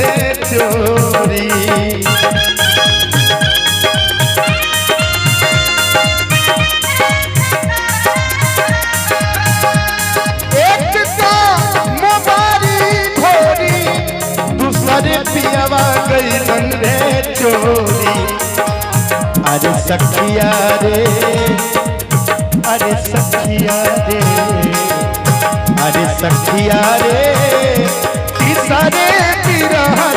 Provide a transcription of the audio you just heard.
रे चोरी। एक तो मोबारी भोरी दूसरे पियावा गईलन रे चोरी। अरे सखिया रे, अरे सखिया रे, अरे सखिया रे, तीसरे बिरहा